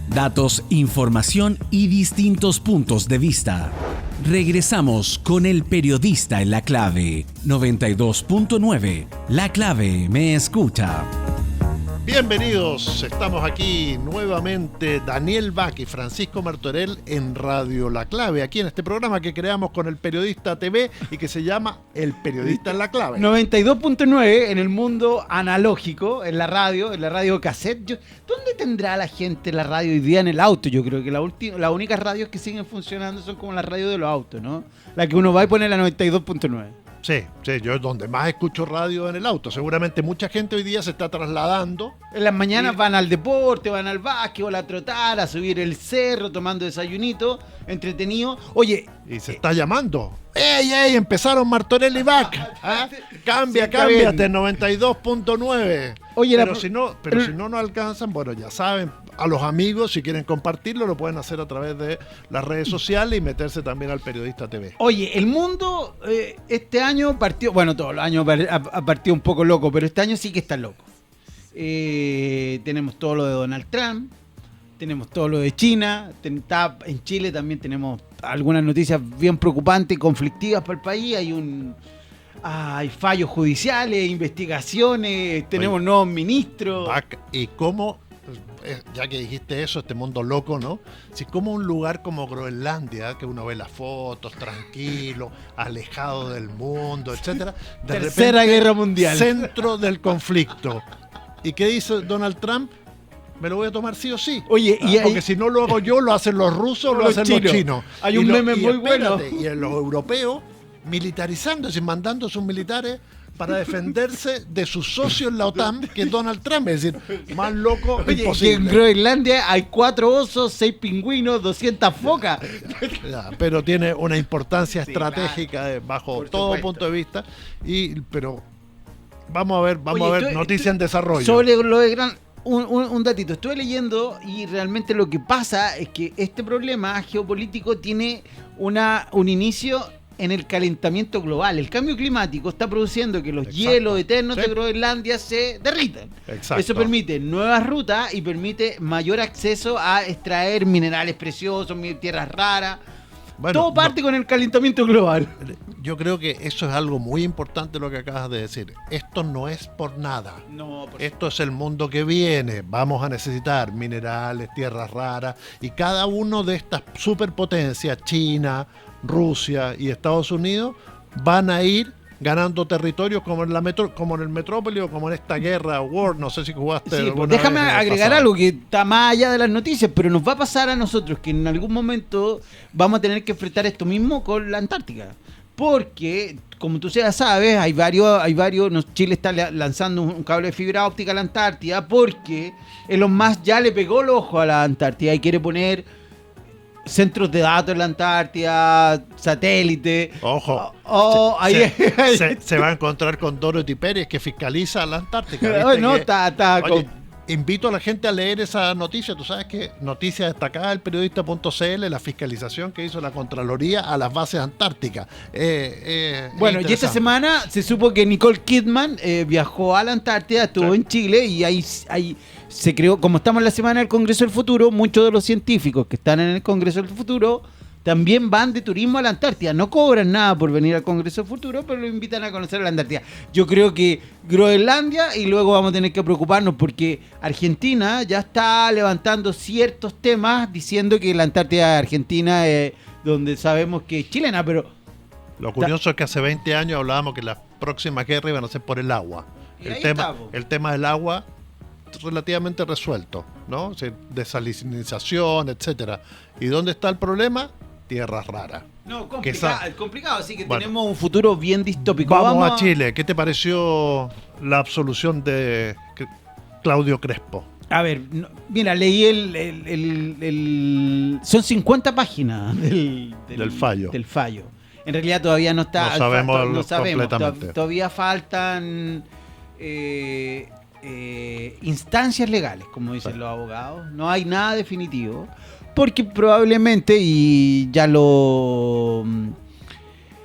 Datos, información y distintos puntos de vista. Regresamos con El Periodista en La Clave. 92.9. La Clave me escucha. Bienvenidos, estamos aquí nuevamente Daniel Bach y Francisco Martorell en Radio La Clave, aquí en este programa que creamos con El Periodista TV y que se llama El Periodista en La Clave. 92.9 en el mundo analógico, en la radio cassette. ¿Dónde tendrá la gente la radio hoy día? En el auto. Yo creo que las únicas radios que siguen funcionando son como las radios de los autos, ¿no? La que uno va y pone la 92.9. Sí, yo es donde más escucho radio en el auto. Seguramente mucha gente hoy día se está trasladando. En las mañanas van al deporte, van al básquetbol, a trotar, a subir el cerro, tomando desayunito, entretenido. Oye, y se está llamando. ¡Ey! Empezaron Martorell y Bach. ¿Ah? Cámbiate, 92.9. Oye, si no alcanzan, bueno, ya saben, a los amigos, si quieren compartirlo, lo pueden hacer a través de las redes sociales y meterse también al Periodista TV. Oye, el mundo este año partió, bueno, todos los años ha partido un poco loco, pero este año sí que está loco. Tenemos todo lo de Donald Trump, tenemos todo lo de China, en Chile también tenemos algunas noticias bien preocupantes y conflictivas para el país. Hay fallos judiciales, investigaciones, tenemos nuevos ministros. ¿Y cómo? Ya que dijiste eso, este mundo loco, ¿no? Si como un lugar como Groenlandia, que uno ve las fotos, tranquilo, alejado del mundo, etcétera, de Tercera repente, Guerra Mundial, centro del conflicto. ¿Y qué dice Donald Trump? Me lo voy a tomar sí o sí. Oye, porque si no lo hago yo, lo hacen los rusos, lo hacen los chinos. Hay un meme muy bueno. Y en los europeos, militarizándose, mandando a sus militares para defenderse de su socio en la OTAN, que es Donald Trump. Es decir, más loco imposible. En Groenlandia hay 4 osos, 6 pingüinos, 200 focas. Pero tiene una importancia estratégica bajo todo punto de vista. Pero vamos a ver noticias en desarrollo. Sobre lo de un datito. Estuve leyendo y realmente lo que pasa es que este problema geopolítico tiene un inicio en el calentamiento global. El cambio climático está produciendo que los hielos eternos de Groenlandia se derritan. Exacto. Eso permite nuevas rutas y permite mayor acceso a extraer minerales preciosos, tierras raras. Bueno, todo parte con el calentamiento global. Yo creo que eso es algo muy importante lo que acabas de decir. Esto no es por nada. Esto es el mundo que viene. Vamos a necesitar minerales, tierras raras, y cada uno de estas superpotencias, China, Rusia y Estados Unidos, van a ir ganando territorios como en el Metrópoli o como en esta guerra War. No sé si jugaste. Sí, pues déjame agregar algo que está más allá de las noticias, pero nos va a pasar a nosotros que en algún momento vamos a tener que enfrentar esto mismo con la Antártica. Porque, como tú ya sabes, hay varios. Chile está lanzando un cable de fibra óptica a la Antártida porque Elon Musk ya le pegó el ojo a la Antártida y quiere poner centros de datos en la Antártida, satélite. Ojo. Se va a encontrar con Dorothy Pérez, que fiscaliza la Antártica. Invito a la gente a leer esa noticia. Tú sabes que noticia destacada del periodista.cl, la fiscalización que hizo la Contraloría a las bases antárticas. Bueno, y esta semana se supo que Nicole Kidman viajó a la Antártida, estuvo en Chile y ahí se creó, como estamos en la semana del Congreso del Futuro, muchos de los científicos que están en el Congreso del Futuro también van de turismo a la Antártida. No cobran nada por venir al Congreso del Futuro, pero lo invitan a conocer la Antártida. Yo creo que Groenlandia, y luego vamos a tener que preocuparnos porque Argentina ya está levantando ciertos temas diciendo que la Antártida de Argentina es donde sabemos que es chilena, pero... Lo curioso es que hace 20 años hablábamos que las próximas guerras iban a ser por el agua. El tema del agua relativamente resuelto, ¿no? O sea, desalinización, etcétera. ¿Y dónde está el problema? Tierras raras. No, complicado, así que tenemos un futuro bien distópico. Vamos a Chile. ¿Qué te pareció la absolución de Claudio Crespo? A ver, mira, leí son 50 páginas del fallo. En realidad todavía no está. No sabemos completamente. Todavía faltan instancias legales, como dicen los abogados. No hay nada definitivo. Porque probablemente, y ya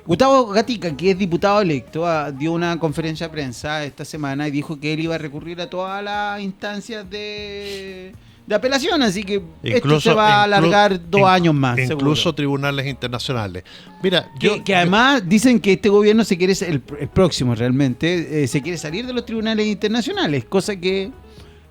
Gustavo Gatica, que es diputado electo, dio una conferencia de prensa esta semana y dijo que él iba a recurrir a todas las instancias de de apelación, así que esto se va a alargar 2 años más. Incluso seguro. Tribunales internacionales. Mira, que además dicen que este gobierno se quiere, el próximo realmente, se quiere salir de los tribunales internacionales, cosa que...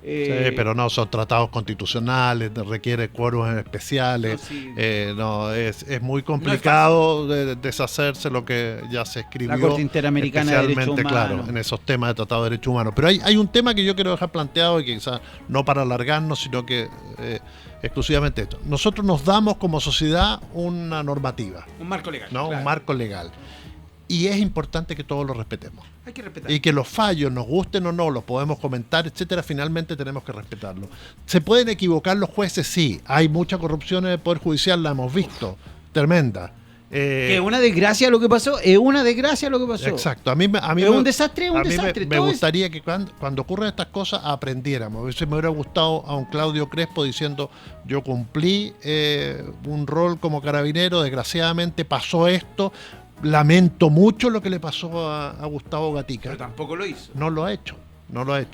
sí, pero no, son tratados constitucionales, requiere quórums especiales, es muy complicado deshacerse lo que ya se escribió. La Corte Interamericana de Derechos Humanos. Claro, en esos temas de tratado de derechos humanos. Pero hay un tema que yo quiero dejar planteado y que quizás no para alargarnos, sino que exclusivamente esto. Nosotros nos damos como sociedad una normativa. Un marco legal. ¿No? Claro. Un marco legal. Y es importante que todos lo respetemos. Hay que respetar. Y que los fallos, nos gusten o no, los podemos comentar, etcétera, finalmente tenemos que respetarlos. ¿Se pueden equivocar los jueces? Sí. Hay mucha corrupción en el Poder Judicial, la hemos visto. Tremenda. Que es una desgracia lo que pasó, Exacto. A mí es un desastre, me gustaría que cuando ocurren estas cosas aprendiéramos. A veces me hubiera gustado a un Claudio Crespo diciendo, yo cumplí un rol como carabinero, desgraciadamente pasó esto, lamento mucho lo que le pasó a Gustavo Gatica. Pero tampoco lo hizo. No lo ha hecho.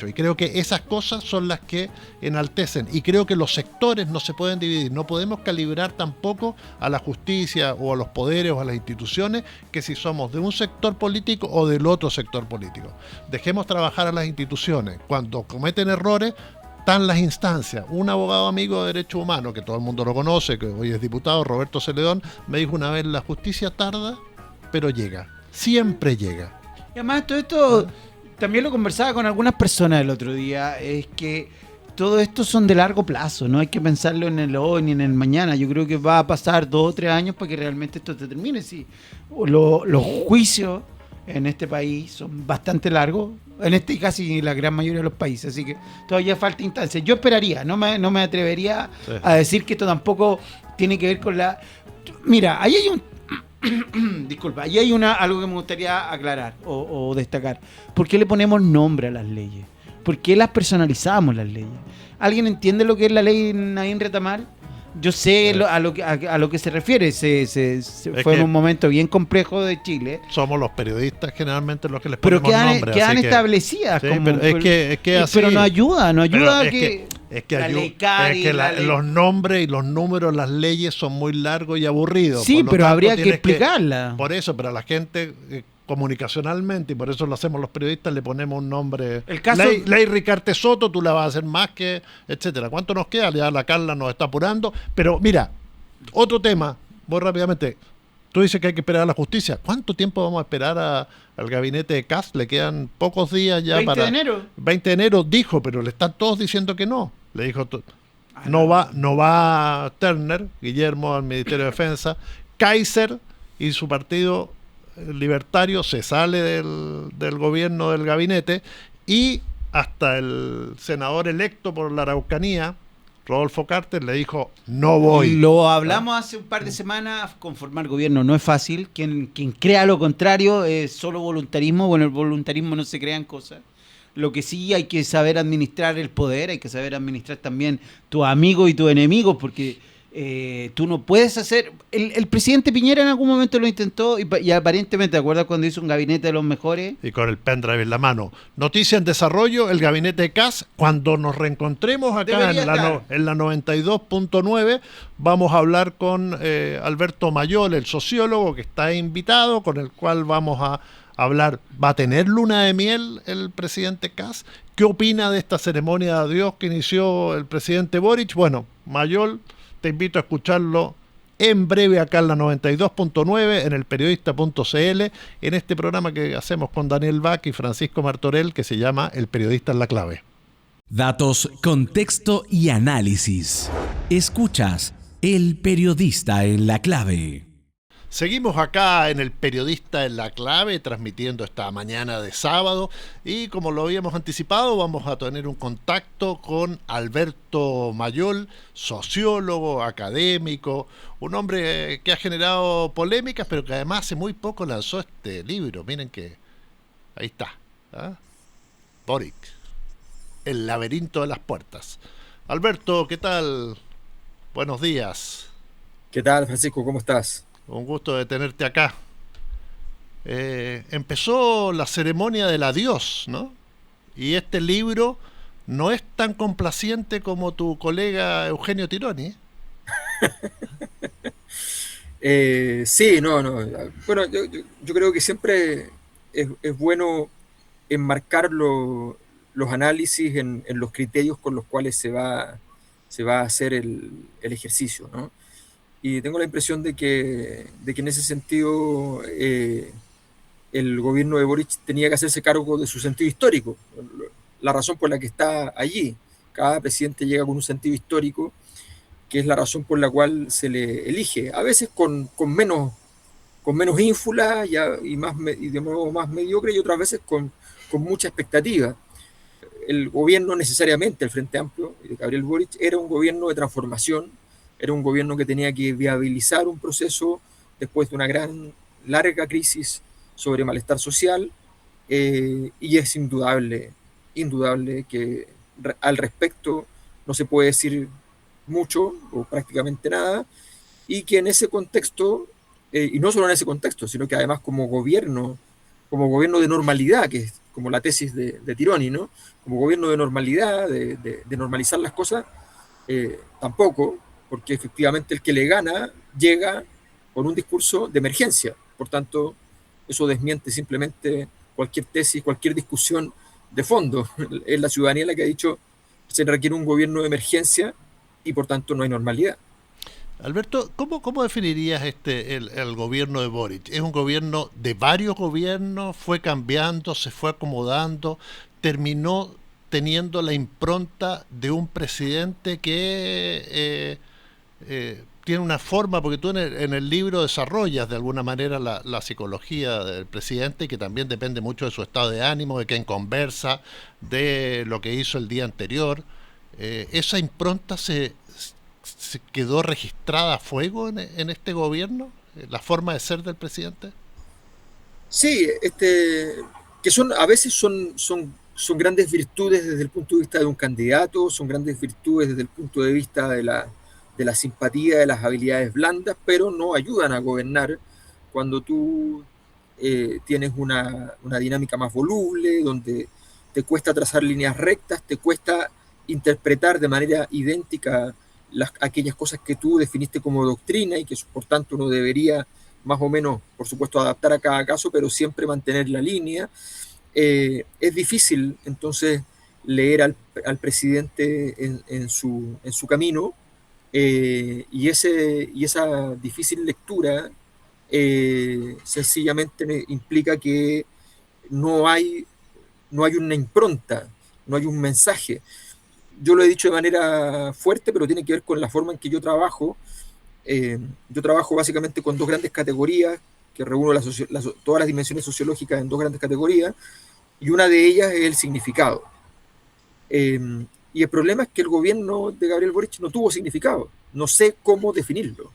Y creo que esas cosas son las que enaltecen. Y creo que los sectores no se pueden dividir. No podemos calibrar tampoco a la justicia o a los poderes o a las instituciones que si somos de un sector político o del otro sector político. Dejemos trabajar a las instituciones. Cuando cometen errores, están las instancias. Un abogado amigo de derechos humanos, que todo el mundo lo conoce, que hoy es diputado, Roberto Celedón, me dijo una vez, la justicia tarda, pero llega. Siempre llega. Y además todo esto, también lo conversaba con algunas personas el otro día, es que todo esto son de largo plazo, no hay que pensarlo en el hoy ni en el mañana. Yo creo que va a pasar 2 o 3 años para que realmente esto se termine. Sí, los juicios en este país son bastante largos, en este y casi la gran mayoría de los países, así que todavía falta instancia. Yo esperaría, no me atrevería a decir que esto tampoco tiene que ver con la... Mira, ahí hay disculpa, ahí hay algo que me gustaría aclarar o destacar. ¿Por qué le ponemos nombre a las leyes? ¿Por qué las personalizamos las leyes? ¿Alguien entiende lo que es la ley Nadine Retamal? Yo sé a lo que se refiere. Fue en un momento bien complejo de Chile. Somos los periodistas generalmente los que les ponemos nombre. Quedan establecidas. Sí, como, pero así, pero no ayuda que... Los nombres y los números, las leyes son muy largos y aburridos. Sí, pero habría que explicarla. Por eso, pero a la gente comunicacionalmente, y por eso lo hacemos los periodistas, le ponemos un nombre. El caso... Ley Ricarte Soto, tú la vas a hacer más que, etcétera. ¿Cuánto nos queda? Ya la Carla nos está apurando. Pero mira, otro tema, muy rápidamente. Tú dices que hay que esperar a la justicia. ¿Cuánto tiempo vamos a esperar al gabinete de Kast? Le quedan pocos días ya 20 de enero. 20 de enero dijo, pero le están todos diciendo que no. Le dijo, no va Turner, Guillermo, al Ministerio de Defensa. Kaiser y su partido libertario se sale del gobierno del gabinete, y hasta el senador electo por la Araucanía, Rodolfo Carter, le dijo, no voy. Lo hablamos hace un par de semanas, conformar gobierno no es fácil. Quien crea lo contrario es solo voluntarismo. Bueno, el voluntarismo no se crean cosas. Lo que sí hay que saber administrar el poder, hay que saber administrar también tus amigos y tus enemigos, porque tú no puedes hacer... El presidente Piñera en algún momento lo intentó y aparentemente, ¿te acuerdas cuando hizo un gabinete de los mejores? Y con el pendrive en la mano. Noticia en desarrollo, el gabinete de Kast. Cuando nos reencontremos acá en la 92.9, vamos a hablar con Alberto Mayol, el sociólogo que está invitado, con el cual vamos a hablar. ¿Va a tener luna de miel el presidente Kast? ¿Qué opina de esta ceremonia de adiós que inició el presidente Boric? Bueno, Mayol, te invito a escucharlo en breve acá en la 92.9, en el periodista.cl, en este programa que hacemos con Daniel Bach y Francisco Martorell, que se llama El Periodista en la Clave. Datos, contexto y análisis. Escuchas El Periodista en la Clave. Seguimos acá en El Periodista en la Clave, transmitiendo esta mañana de sábado, y como lo habíamos anticipado, vamos a tener un contacto con Alberto Mayol, sociólogo, académico, un hombre que ha generado polémicas, pero que además hace muy poco lanzó este libro. Miren que ahí está, Boric, El laberinto de las puertas. Alberto, ¿qué tal? Buenos días. ¿Qué tal, Francisco? ¿Cómo estás? Un gusto de tenerte acá. Empezó la ceremonia del adiós, ¿no? Y este libro no es tan complaciente como tu colega Eugenio Tironi. Sí, no. Bueno, yo creo que siempre es bueno enmarcar los análisis en los criterios con los cuales se va a hacer el ejercicio, ¿no? Y tengo la impresión de que en ese sentido el gobierno de Boric tenía que hacerse cargo de su sentido histórico, la razón por la que está allí. Cada presidente llega con un sentido histórico, que es la razón por la cual se le elige, a veces con menos ínfula y de modo más mediocre, y otras veces con mucha expectativa. El gobierno necesariamente, el Frente Amplio de Gabriel Boric, era un gobierno de transformación, era un gobierno que tenía que viabilizar un proceso después de una larga crisis sobre malestar social, y es indudable que al respecto no se puede decir mucho o prácticamente nada, y que en ese contexto, y no solo en ese contexto, sino que además como gobierno de normalidad, que es como la tesis de Tironi, ¿no? Como gobierno de normalidad, de normalizar las cosas, tampoco, porque efectivamente el que le gana llega con un discurso de emergencia. Por tanto, eso desmiente simplemente cualquier tesis, cualquier discusión de fondo. Es la ciudadanía la que ha dicho que se requiere un gobierno de emergencia y por tanto no hay normalidad. Alberto, ¿cómo definirías el gobierno de Boric? ¿Es un gobierno de varios gobiernos? ¿Fue cambiando, se fue acomodando, terminó teniendo la impronta de un presidente que tiene una forma, porque tú en el libro desarrollas de alguna manera la psicología del presidente, que también depende mucho de su estado de ánimo, de quién conversa, de lo que hizo el día anterior? ¿Esa impronta se quedó registrada a fuego en este gobierno? ¿La forma de ser del presidente? Sí, que a veces son grandes virtudes desde el punto de vista de un candidato, son grandes virtudes desde el punto de vista de la simpatía, de las habilidades blandas, pero no ayudan a gobernar cuando tú tienes una dinámica más voluble, donde te cuesta trazar líneas rectas, te cuesta interpretar de manera idéntica aquellas cosas que tú definiste como doctrina y que por tanto uno debería más o menos, por supuesto, adaptar a cada caso, pero siempre mantener la línea. Es difícil entonces leer al presidente en su camino, y esa difícil lectura sencillamente implica que no hay una impronta, no hay un mensaje. Yo lo he dicho de manera fuerte, pero tiene que ver con la forma en que yo trabajo. Yo trabajo básicamente con dos grandes categorías, que reúno todas las dimensiones sociológicas en dos grandes categorías, y una de ellas es el significado. Y el problema es que el gobierno de Gabriel Boric no tuvo significado. No sé cómo definirlo.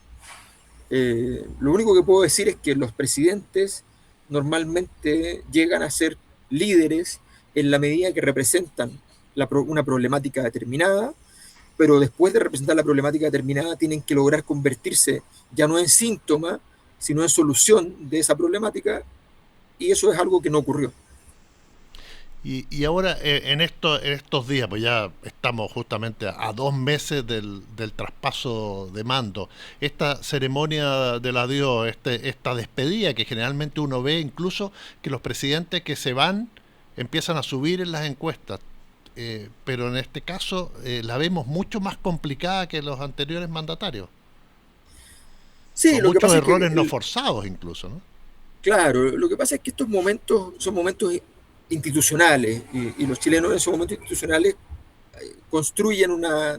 Lo único que puedo decir es que los presidentes normalmente llegan a ser líderes en la medida que representan una problemática determinada, pero después de representar la problemática determinada tienen que lograr convertirse ya no en síntoma, sino en solución de esa problemática, y eso es algo que no ocurrió. Y ahora, en estos días, pues ya estamos justamente a 2 meses del traspaso de mando, esta ceremonia del adiós, esta despedida que generalmente uno ve, incluso que los presidentes que se van empiezan a subir en las encuestas. Pero en este caso la vemos mucho más complicada que los anteriores mandatarios. Sí, con muchos errores no forzados incluso, ¿no? Claro, lo que pasa es que estos momentos son momentos institucionales, y los chilenos en esos momentos institucionales construyen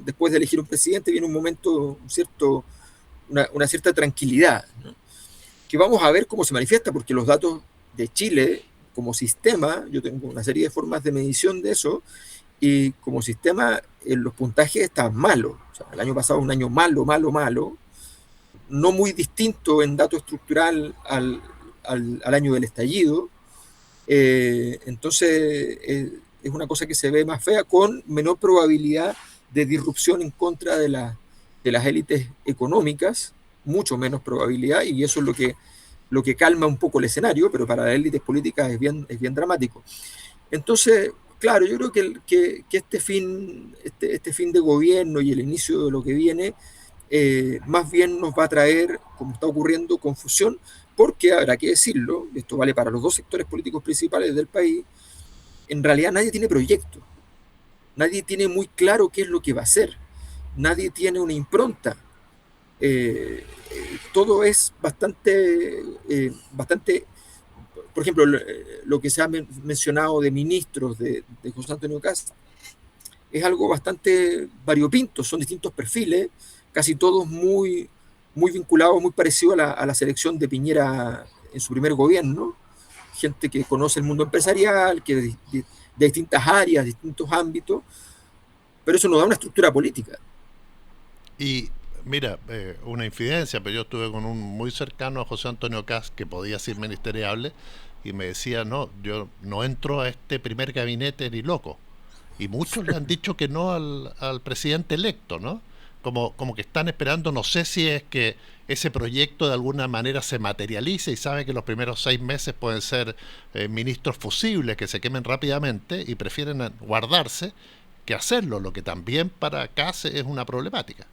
después de elegir un presidente, viene un momento, una cierta tranquilidad, ¿no? Que vamos a ver cómo se manifiesta, porque los datos de Chile como sistema, yo tengo una serie de formas de medición de eso, y como sistema los puntajes están malos. O sea, el año pasado un año malo, no muy distinto en dato estructural al año del estallido. Entonces es una cosa que se ve más fea, con menor probabilidad de disrupción en contra de las élites económicas, mucho menos probabilidad, y eso es lo que calma un poco el escenario, pero para las élites políticas es bien dramático. Entonces, claro, yo creo que este fin de gobierno y el inicio de lo que viene, más bien nos va a traer, como está ocurriendo, confusión, porque habrá que decirlo, esto vale para los dos sectores políticos principales del país, en realidad nadie tiene proyecto, nadie tiene muy claro qué es lo que va a hacer, nadie tiene una impronta. Todo es bastante, por ejemplo, lo que se ha mencionado de ministros de José Antonio Kast es algo bastante variopinto, son distintos perfiles, casi todos muy vinculados, muy parecidos a la selección de Piñera en su primer gobierno, gente que conoce el mundo empresarial, que de distintas áreas, distintos ámbitos, pero eso no da una estructura política. Y mira, una infidencia, pero yo estuve con un muy cercano a José Antonio Kast, que podía ser ministeriable, y me decía, no, yo no entro a este primer gabinete ni loco. Y muchos le han dicho que no al presidente electo, ¿no? Como que están esperando, no sé si es que ese proyecto de alguna manera se materialice y saben que los primeros 6 meses pueden ser ministros fusibles que se quemen rápidamente y prefieren guardarse que hacerlo, lo que también para Kast es una problemática.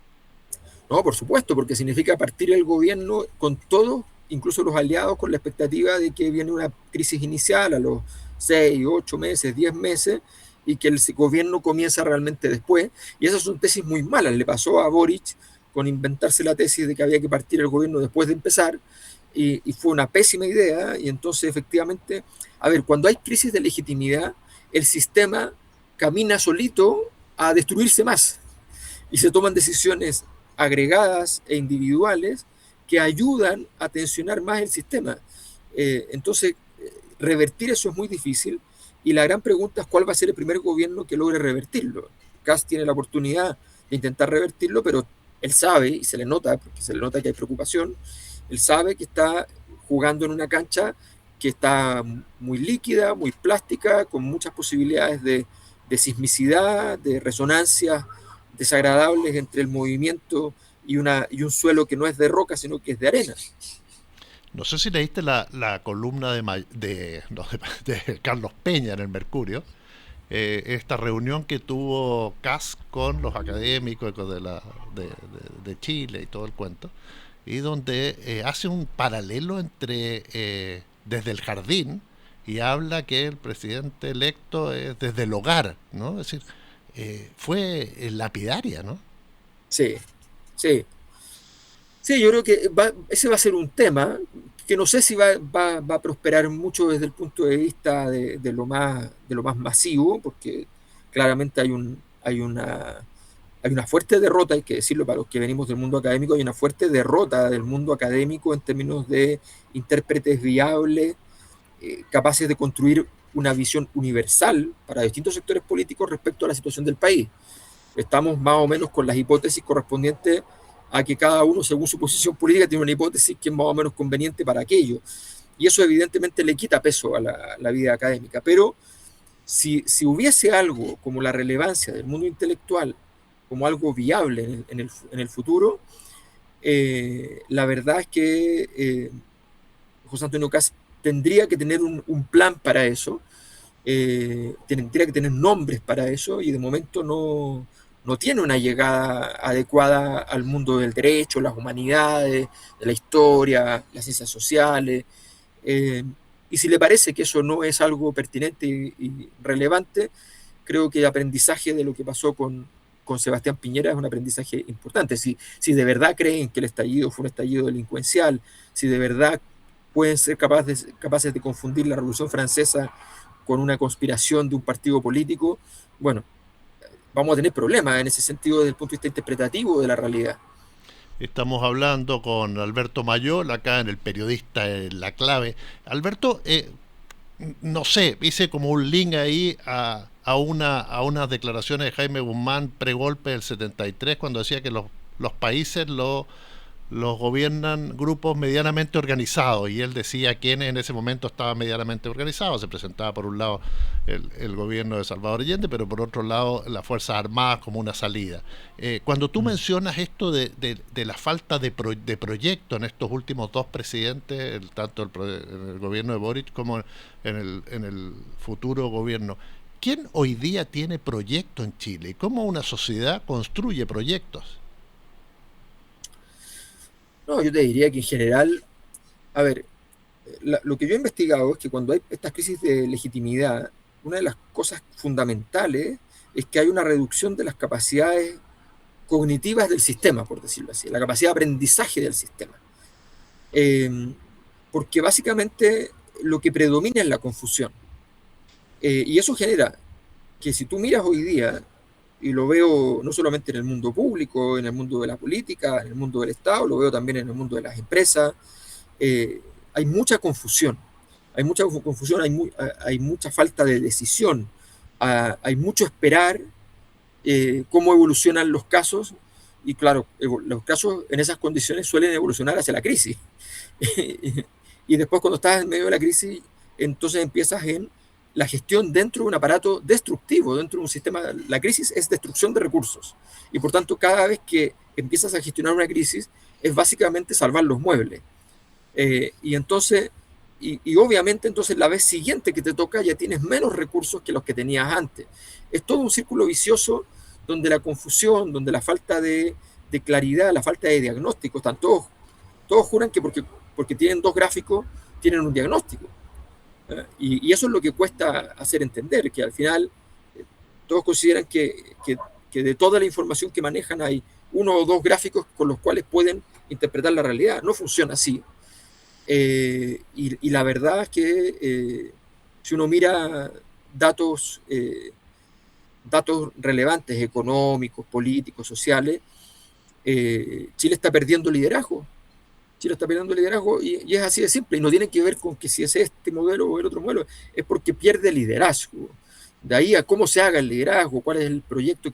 No, por supuesto, porque significa partir el gobierno con todos, incluso los aliados, con la expectativa de que viene una crisis inicial a los 6, 8 meses, 10 meses, y que el gobierno comienza realmente después. Y esas son tesis muy malas. Le pasó a Boric con inventarse la tesis de que había que partir el gobierno después de empezar, y fue una pésima idea. Y entonces, efectivamente, a ver, cuando hay crisis de legitimidad, el sistema camina solito a destruirse más, y se toman decisiones agregadas e individuales que ayudan a tensionar más el sistema. Entonces, revertir eso es muy difícil, y la gran pregunta es cuál va a ser el primer gobierno que logre revertirlo. Kast tiene la oportunidad de intentar revertirlo, pero él sabe, y se le nota, porque se le nota que hay preocupación, él sabe que está jugando en una cancha que está muy líquida, muy plástica, con muchas posibilidades de sismicidad, de resonancias desagradables entre el movimiento y un suelo que no es de roca, sino que es de arena. No sé si leíste la columna de Carlos Peña en el Mercurio, esta reunión que tuvo Kast con los académicos de Chile y todo el cuento, y donde hace un paralelo entre desde el jardín, y habla que el presidente electo es desde el hogar, ¿no? Es decir, fue lapidaria, ¿no? Sí, sí. Sí, yo creo que ese va a ser un tema que no sé si va a prosperar mucho desde el punto de vista de lo más masivo, porque claramente hay una fuerte derrota, hay que decirlo para los que venimos del mundo académico, hay una fuerte derrota del mundo académico en términos de intérpretes viables, capaces de construir una visión universal para distintos sectores políticos respecto a la situación del país. Estamos más o menos con las hipótesis correspondientes a que cada uno, según su posición política, tiene una hipótesis que es más o menos conveniente para aquello. Y eso evidentemente le quita peso a la vida académica. Pero si hubiese algo como la relevancia del mundo intelectual como algo viable en el futuro, la verdad es que José Antonio Kast tendría que tener un plan para eso, tendría que tener nombres para eso, y de momento no tiene una llegada adecuada al mundo del derecho, las humanidades, de la historia, las ciencias sociales. Y si le parece que eso no es algo pertinente y relevante, creo que el aprendizaje de lo que pasó con Sebastián Piñera es un aprendizaje importante. Si de verdad creen que el estallido fue un estallido delincuencial, si de verdad pueden ser capaces de confundir la Revolución Francesa con una conspiración de un partido político, bueno, vamos a tener problemas en ese sentido desde el punto de vista interpretativo de la realidad. Estamos hablando con Alberto Mayol, acá en El Periodista en la Clave. Alberto, no sé, hice como un link ahí a unas declaraciones de Jaime Guzmán pregolpe del 73, cuando decía que los países los gobiernan grupos medianamente organizados, y él decía quiénes en ese momento estaban medianamente organizados. Se presentaba por un lado el gobierno de Salvador Allende, pero por otro lado las Fuerzas Armadas como una salida. Cuando tú mencionas esto de la falta de proyecto en estos últimos dos presidentes, tanto el gobierno de Boric como en el futuro gobierno, ¿quién hoy día tiene proyectos en Chile? ¿Cómo una sociedad construye proyectos? No, yo te diría que en general, a ver, lo que yo he investigado es que cuando hay estas crisis de legitimidad, una de las cosas fundamentales es que hay una reducción de las capacidades cognitivas del sistema, por decirlo así, la capacidad de aprendizaje del sistema. Porque básicamente lo que predomina es la confusión. Y eso genera que si tú miras hoy día, y lo veo no solamente en el mundo público, en el mundo de la política, en el mundo del Estado, lo veo también en el mundo de las empresas, hay mucha confusión. Hay mucha confusión, hay mucha falta de decisión, hay mucho esperar cómo evolucionan los casos, y claro, los casos en esas condiciones suelen evolucionar hacia la crisis. Y después cuando estás en medio de la crisis, entonces empiezas en la gestión dentro de un aparato destructivo, dentro de un sistema. La crisis es destrucción de recursos, y por tanto cada vez que empiezas a gestionar una crisis es básicamente salvar los muebles. Y entonces, y obviamente entonces la vez siguiente que te toca ya tienes menos recursos que los que tenías antes. Es todo un círculo vicioso donde la confusión, donde la falta de claridad, la falta de diagnóstico, están todos juran que porque tienen dos gráficos tienen un diagnóstico. Y eso es lo que cuesta hacer entender, que al final todos consideran que de toda la información que manejan hay uno o dos gráficos con los cuales pueden interpretar la realidad. No funciona así. Y la verdad es que si uno mira datos relevantes, económicos, políticos, sociales, Chile está perdiendo liderazgo. Chile está perdiendo liderazgo y es así de simple. Y no tiene que ver con que si es este modelo o el otro modelo, es porque pierde liderazgo. De ahí a cómo se haga el liderazgo, cuál es el proyecto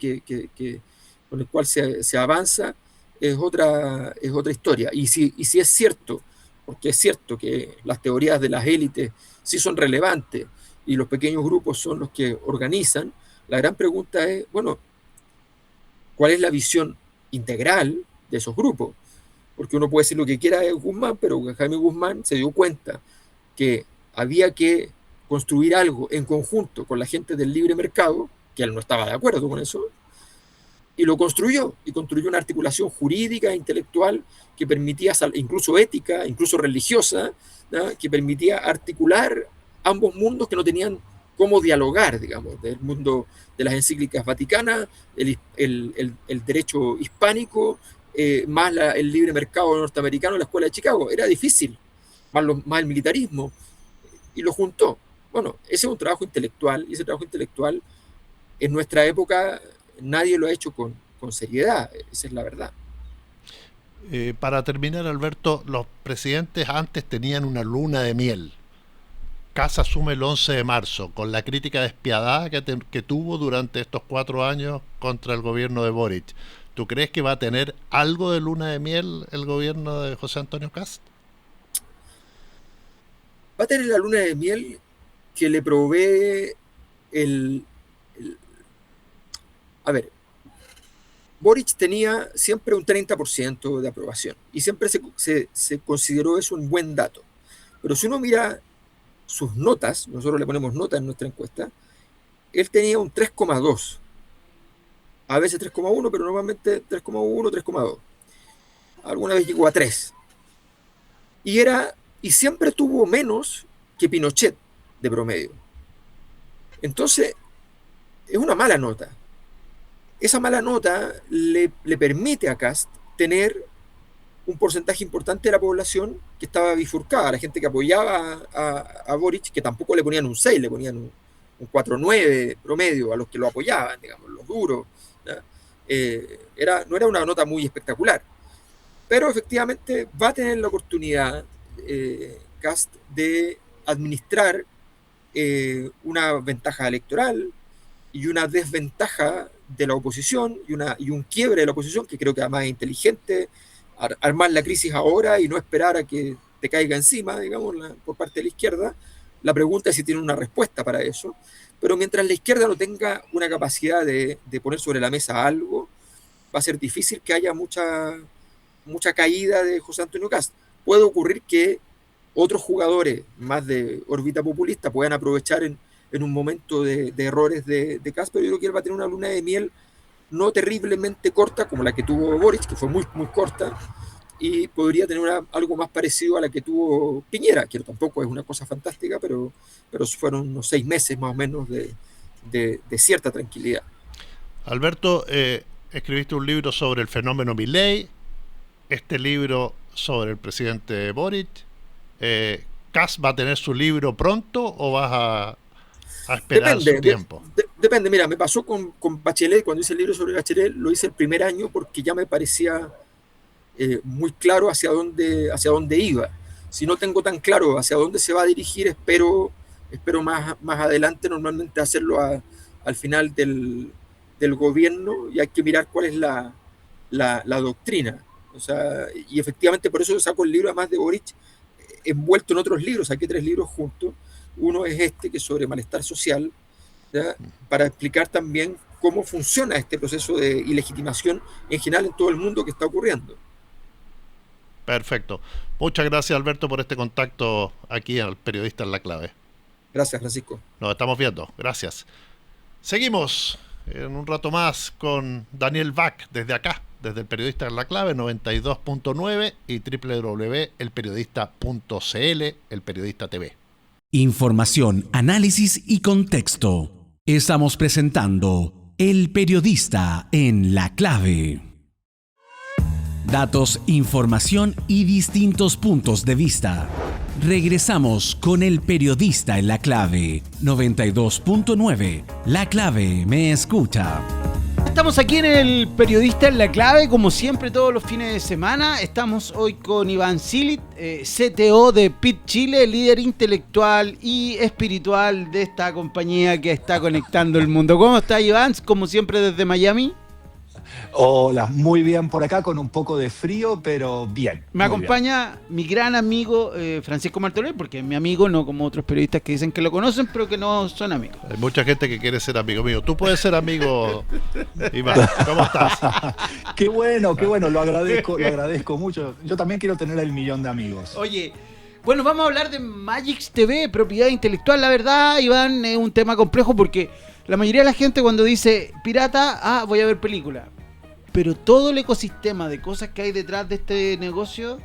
con el cual se avanza, es otra historia. Y si es cierto, porque es cierto que las teorías de las élites sí son relevantes y los pequeños grupos son los que organizan, la gran pregunta es, bueno, ¿cuál es la visión integral de esos grupos? Porque uno puede decir lo que quiera de Guzmán, pero Jaime Guzmán se dio cuenta que había que construir algo en conjunto con la gente del libre mercado, que él no estaba de acuerdo con eso, y lo construyó, y construyó una articulación jurídica, intelectual, que permitía, incluso ética, incluso religiosa, ¿no? Que permitía articular ambos mundos que no tenían cómo dialogar, digamos, del mundo de las encíclicas vaticanas, el derecho hispánico, más el libre mercado norteamericano, la escuela de Chicago. Era difícil, más el militarismo, y lo juntó. Bueno, ese es un trabajo intelectual, y ese trabajo intelectual en nuestra época nadie lo ha hecho con seriedad, esa es la verdad. Para terminar, Alberto, los presidentes antes tenían una luna de miel. Kast asume el 11 de marzo, con la crítica despiadada que tuvo durante estos 4 años contra el gobierno de Boric. ¿Tú crees que va a tener algo de luna de miel el gobierno de José Antonio Kast? Va a tener la luna de miel que le provee a ver, Boric tenía siempre un 30% de aprobación y siempre se consideró eso un buen dato. Pero si uno mira sus notas, nosotros le ponemos notas en nuestra encuesta, él tenía un 3,2. A veces 3,1, pero normalmente 3,1, 3,2. Alguna vez llegó a 3. Y siempre tuvo menos que Pinochet de promedio. Entonces, es una mala nota. Esa mala nota le permite a Kast tener un porcentaje importante de la población que estaba bifurcada, la gente que apoyaba a Boric, que tampoco le ponían un 6, le ponían un 4,9 promedio a los que lo apoyaban, digamos, los duros. No era una nota muy espectacular, pero efectivamente va a tener la oportunidad Kast de administrar una ventaja electoral y una desventaja de la oposición y un quiebre de la oposición, que creo que además es inteligente, armar la crisis ahora y no esperar a que te caiga encima, digamos, por parte de la izquierda. La pregunta es si tiene una respuesta para eso, pero mientras la izquierda no tenga una capacidad de poner sobre la mesa algo, va a ser difícil que haya mucha caída de José Antonio Kast. Puede ocurrir que otros jugadores más de órbita populista puedan aprovechar en un momento de errores de Kast, pero yo creo que él va a tener una luna de miel no terriblemente corta como la que tuvo Boric, que fue muy, muy corta, y podría tener algo más parecido a la que tuvo Piñera, que tampoco es una cosa fantástica, pero fueron unos 6 meses más o menos de cierta tranquilidad. Alberto, escribiste un libro sobre el fenómeno Milei, este libro sobre el presidente Boric. ¿Kast va a tener su libro pronto o vas a esperar su tiempo? Depende, mira, me pasó con Bachelet. Cuando hice el libro sobre Bachelet, lo hice el primer año porque ya me parecía muy claro hacia dónde iba. Si no tengo tan claro hacia dónde se va a dirigir, espero más adelante normalmente hacerlo al final del gobierno, y hay que mirar cuál es la doctrina. O sea, y efectivamente por eso yo saco el libro, además de Boric, envuelto en otros libros. Saqué 3 libros juntos. Uno es este, que es sobre malestar social, ¿ya? Para explicar también cómo funciona este proceso de ilegitimación en general en todo el mundo que está ocurriendo. Perfecto. Muchas gracias, Alberto, por este contacto aquí al Periodista en la Clave. Gracias, Francisco. Nos estamos viendo. Gracias. Seguimos en un rato más con Daniel Bach desde acá, desde el Periodista en la Clave 92.9 y www.elperiodista.cl, El Periodista TV. Información, análisis y contexto. Estamos presentando El Periodista en la Clave. Datos, información y distintos puntos de vista. Regresamos con El Periodista en la Clave 92.9. La Clave me escucha. Estamos aquí en El Periodista en la Clave, como siempre todos los fines de semana. Estamos hoy con Iván Silit, CTO de PIT Chile, líder intelectual y espiritual de esta compañía que está conectando el mundo. ¿Cómo está, Iván? Como siempre desde Miami. Hola, muy bien por acá, con un poco de frío, pero bien. Me acompaña mi gran amigo Francisco Martorell, porque es mi amigo, no como otros periodistas que dicen que lo conocen, pero que no son amigos. Hay mucha gente que quiere ser amigo mío. Tú puedes ser amigo, Iván. ¿Cómo estás? Qué bueno, lo agradezco mucho. Yo también quiero tener el 1.000.000 de amigos. Oye, bueno, vamos a hablar de Magix TV, propiedad intelectual. La verdad, Iván, es un tema complejo porque la mayoría de la gente cuando dice pirata, voy a ver película. Pero todo el ecosistema de cosas que hay detrás de este negocio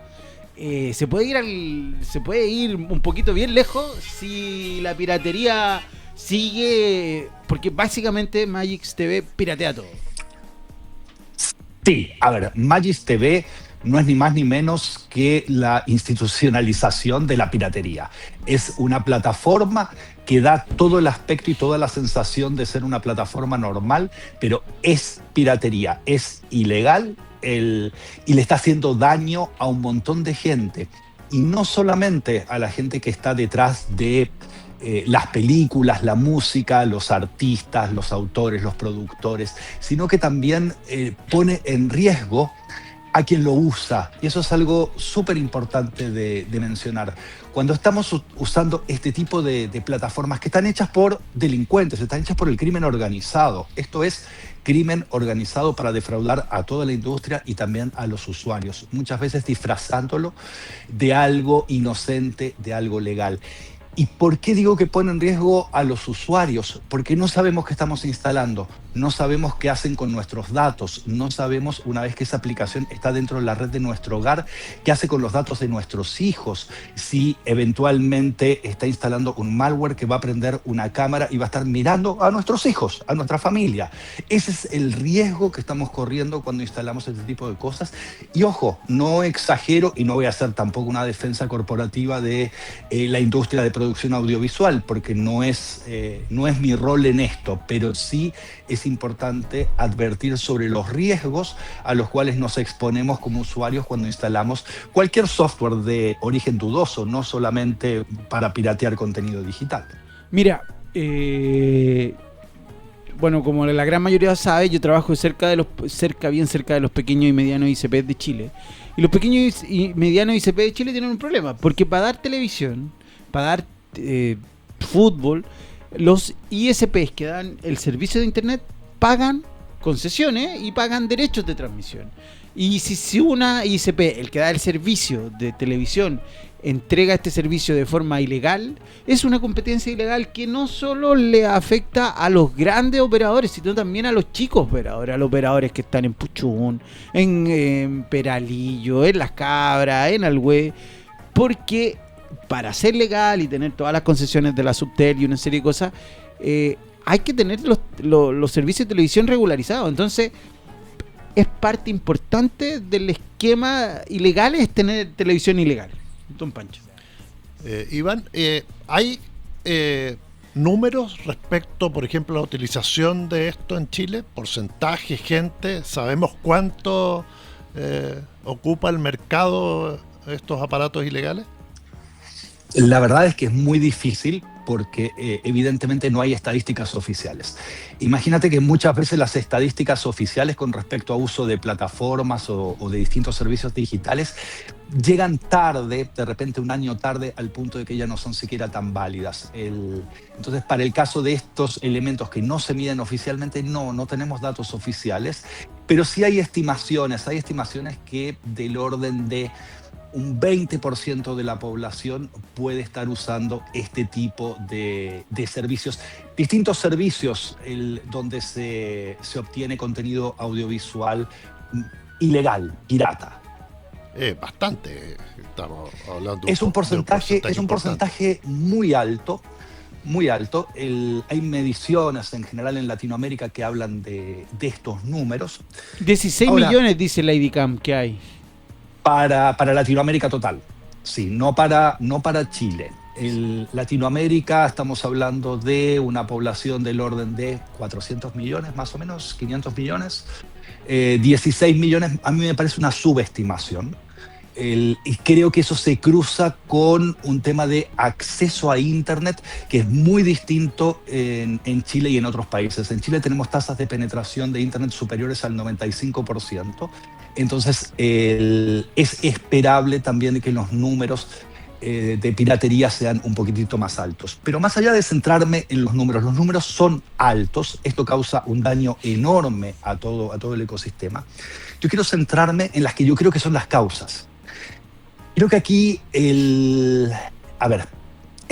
se puede ir un poquito bien lejos si la piratería sigue, porque básicamente Magix TV piratea todo. Sí, a ver, Magix TV no es ni más ni menos que la institucionalización de la piratería. Es una plataforma que da todo el aspecto y toda la sensación de ser una plataforma normal, pero es piratería, es ilegal y le está haciendo daño a un montón de gente. Y no solamente a la gente que está detrás de las películas, la música, los artistas, los autores, los productores, sino que también pone en riesgo a quien lo usa. Y eso es algo súper importante de mencionar. Cuando estamos usando este tipo de plataformas que están hechas por delincuentes, están hechas por el crimen organizado. Esto es crimen organizado para defraudar a toda la industria y también a los usuarios, muchas veces disfrazándolo de algo inocente, de algo legal. ¿Y por qué digo que pone en riesgo a los usuarios? Porque no sabemos qué estamos instalando, no sabemos qué hacen con nuestros datos, no sabemos, una vez que esa aplicación está dentro de la red de nuestro hogar, qué hace con los datos de nuestros hijos, si eventualmente está instalando un malware que va a prender una cámara y va a estar mirando a nuestros hijos, a nuestra familia. Ese es el riesgo que estamos corriendo cuando instalamos este tipo de cosas. Y ojo, no exagero y no voy a hacer tampoco una defensa corporativa de la industria de producción audiovisual, porque no es mi rol en esto, pero sí es importante advertir sobre los riesgos a los cuales nos exponemos como usuarios cuando instalamos cualquier software de origen dudoso, no solamente para piratear contenido digital. Mira, bueno, como la gran mayoría sabe, yo trabajo bien cerca de los pequeños y medianos ICP de Chile. Y los pequeños y medianos ICP de Chile tienen un problema, porque para dar televisión, para dar fútbol, los ISPs que dan el servicio de internet pagan concesiones y pagan derechos de transmisión. Y si una ISP, el que da el servicio de televisión, entrega este servicio de forma ilegal, es una competencia ilegal que no solo le afecta a los grandes operadores, sino también a los chicos operadores, a los operadores que están en Puchún, en Peralillo, en Las Cabras, en Alhué, porque para ser legal y tener todas las concesiones de la Subtel y una serie de cosas, hay que tener los servicios de televisión regularizados. Entonces, es parte importante del esquema ilegal es tener televisión ilegal. Don Pancho. Iván, ¿hay números respecto, por ejemplo, a la utilización de esto en Chile? ¿Porcentaje, gente? ¿Sabemos cuánto ocupa el mercado estos aparatos ilegales? La verdad es que es muy difícil porque evidentemente no hay estadísticas oficiales. Imagínate que muchas veces las estadísticas oficiales con respecto a uso de plataformas o de distintos servicios digitales llegan tarde, de repente un año tarde, al punto de que ya no son siquiera tan válidas. Entonces, para el caso de estos elementos que no se miden oficialmente, no tenemos datos oficiales, pero sí hay estimaciones que del orden de un 20% de la población puede estar usando este tipo de servicios. Distintos servicios donde se obtiene contenido audiovisual ilegal, pirata. Bastante, estamos hablando es un porcentaje muy alto. Muy alto. Hay mediciones en general en Latinoamérica que hablan de estos números. 16 millones dice la IDICAM que hay. Para Latinoamérica total, sí, no para Chile. Latinoamérica estamos hablando de una población del orden de 400 millones, más o menos, 500 millones. 16 millones a mí me parece una subestimación. Y creo que eso se cruza con un tema de acceso a Internet que es muy distinto en Chile y en otros países. En Chile tenemos tasas de penetración de Internet superiores al 95%. Entonces es esperable también que los números de piratería sean un poquitito más altos. Pero más allá de centrarme en los números son altos, esto causa un daño enorme a todo el ecosistema. Yo quiero centrarme en las que yo creo que son las causas. Creo que aquí, en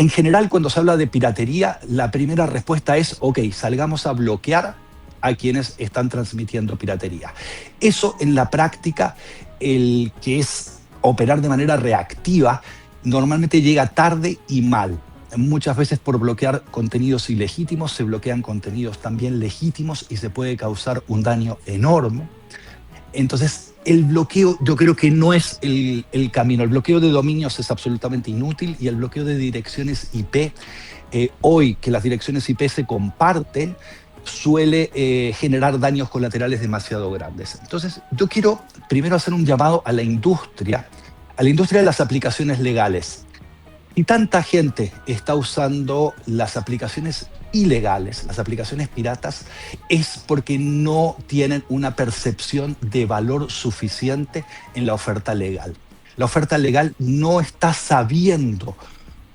general cuando se habla de piratería, la primera respuesta es, ok, salgamos a bloquear a quienes están transmitiendo piratería. Eso en la práctica, el que es operar de manera reactiva, normalmente llega tarde y mal. Muchas veces por bloquear contenidos ilegítimos se bloquean contenidos también legítimos y se puede causar un daño enorme. Entonces, el bloqueo yo creo que no es el camino. El bloqueo de dominios es absolutamente inútil y el bloqueo de direcciones IP, hoy que las direcciones IP se comparten, suele generar daños colaterales demasiado grandes. Entonces, yo quiero primero hacer un llamado a la industria de las aplicaciones legales. Y tanta gente está usando las aplicaciones ilegales, las aplicaciones piratas, es porque no tienen una percepción de valor suficiente en la oferta legal. La oferta legal no está sabiendo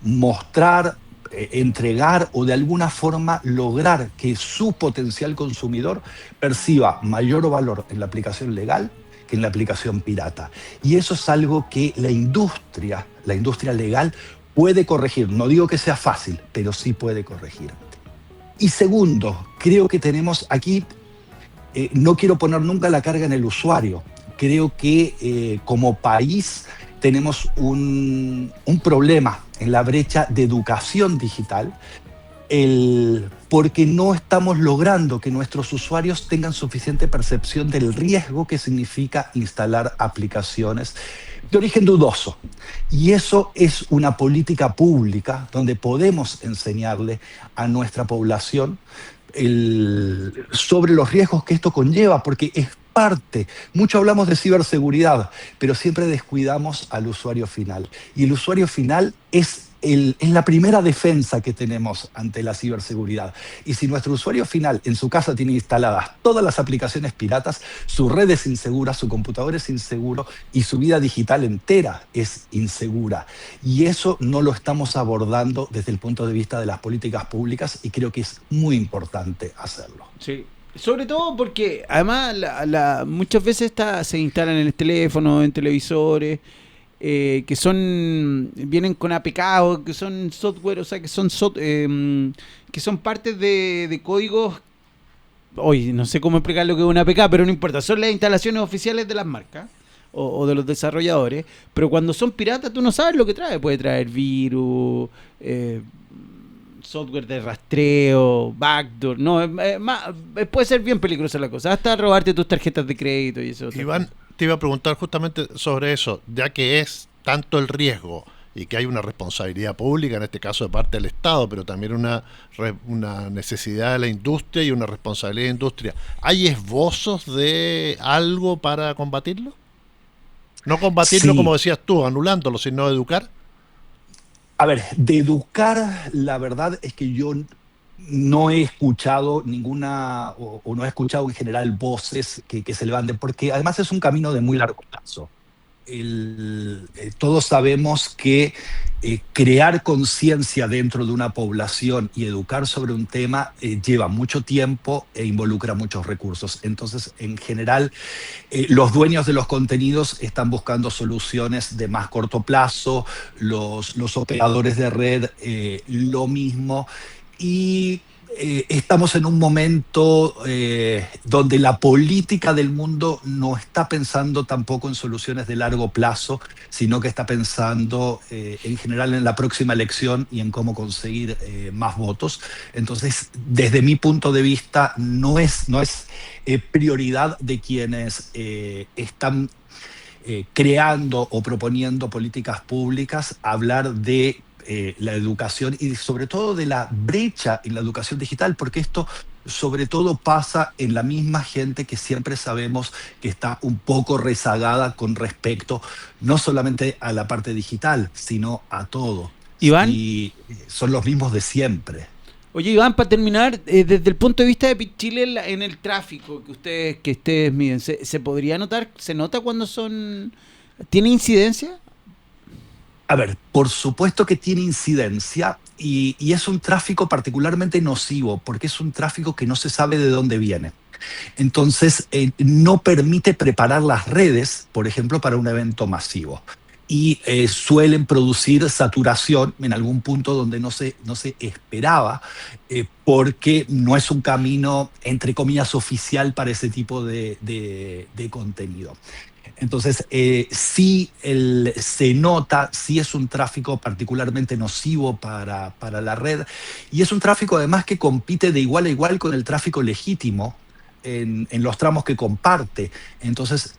mostrar, entregar o de alguna forma lograr que su potencial consumidor perciba mayor valor en la aplicación legal que en la aplicación pirata. Y eso es algo que la industria legal puede corregir. No digo que sea fácil, pero sí puede corregir. Y segundo, creo que tenemos aquí, no quiero poner nunca la carga en el usuario. Creo que como país tenemos un problema en la brecha de educación digital, porque no estamos logrando que nuestros usuarios tengan suficiente percepción del riesgo que significa instalar aplicaciones de origen dudoso. Y eso es una política pública donde podemos enseñarle a nuestra población sobre los riesgos que esto conlleva, porque es parte. Mucho hablamos de ciberseguridad, pero siempre descuidamos al usuario final. Y el usuario final es la primera defensa que tenemos ante la ciberseguridad. Y si nuestro usuario final en su casa tiene instaladas todas las aplicaciones piratas, su red es insegura, su computador es inseguro y su vida digital entera es insegura. Y eso no lo estamos abordando desde el punto de vista de las políticas públicas y creo que es muy importante hacerlo. Sí. Sobre todo porque además muchas veces se instalan en el teléfono, en televisores. que vienen con APK o que son software, o sea, que son partes de códigos. Hoy no sé cómo explicar lo que es una APK, pero no importa, son las instalaciones oficiales de las marcas o de los desarrolladores, pero cuando son piratas tú no sabes lo que trae. Puede traer virus, software de rastreo, backdoor. No, puede ser bien peligrosa la cosa, hasta robarte tus tarjetas de crédito y eso. Iván, te iba a preguntar justamente sobre eso, ya que es tanto el riesgo y que hay una responsabilidad pública, en este caso de parte del Estado, pero también una necesidad de la industria y una responsabilidad de la industria. ¿Hay esbozos de algo para combatirlo? No combatirlo, sí, como decías tú, anulándolo, sino educar. A ver, de educar, la verdad es que yo no he escuchado ninguna, o no he escuchado en general voces que se levanten, porque además es un camino de muy largo plazo. Todos sabemos que crear conciencia dentro de una población y educar sobre un tema lleva mucho tiempo e involucra muchos recursos. Entonces, en general, los dueños de los contenidos están buscando soluciones de más corto plazo, los operadores de red lo mismo, y estamos en un momento donde la política del mundo no está pensando tampoco en soluciones de largo plazo, sino que está pensando en general en la próxima elección y en cómo conseguir más votos. Entonces, desde mi punto de vista, no es prioridad de quienes están creando o proponiendo políticas públicas hablar de la educación y sobre todo de la brecha en la educación digital, porque esto sobre todo pasa en la misma gente que siempre sabemos que está un poco rezagada con respecto no solamente a la parte digital, sino a todo. Iván. Y son los mismos de siempre. Oye, Iván, para terminar, desde el punto de vista de Chile en el tráfico que ustedes miden, ¿se podría notar? ¿Se nota cuando tiene incidencia? A ver, por supuesto que tiene incidencia y es un tráfico particularmente nocivo porque es un tráfico que no se sabe de dónde viene. Entonces, no permite preparar las redes, por ejemplo, para un evento masivo. Y suelen producir saturación en algún punto donde no se esperaba, porque no es un camino, entre comillas, oficial para ese tipo de contenido. Entonces, sí se nota, sí es un tráfico particularmente nocivo para la red, y es un tráfico además que compite de igual a igual con el tráfico legítimo en los tramos que comparte. Entonces,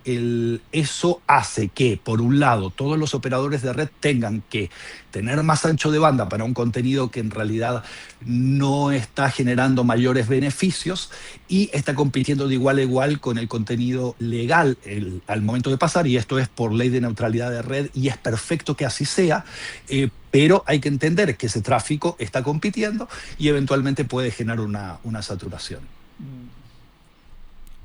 eso hace que, por un lado, todos los operadores de red tengan que tener más ancho de banda para un contenido que en realidad no está generando mayores beneficios y está compitiendo de igual a igual con el contenido legal al momento de pasar, y esto es por ley de neutralidad de red, y es perfecto que así sea, pero hay que entender que ese tráfico está compitiendo y eventualmente puede generar una saturación.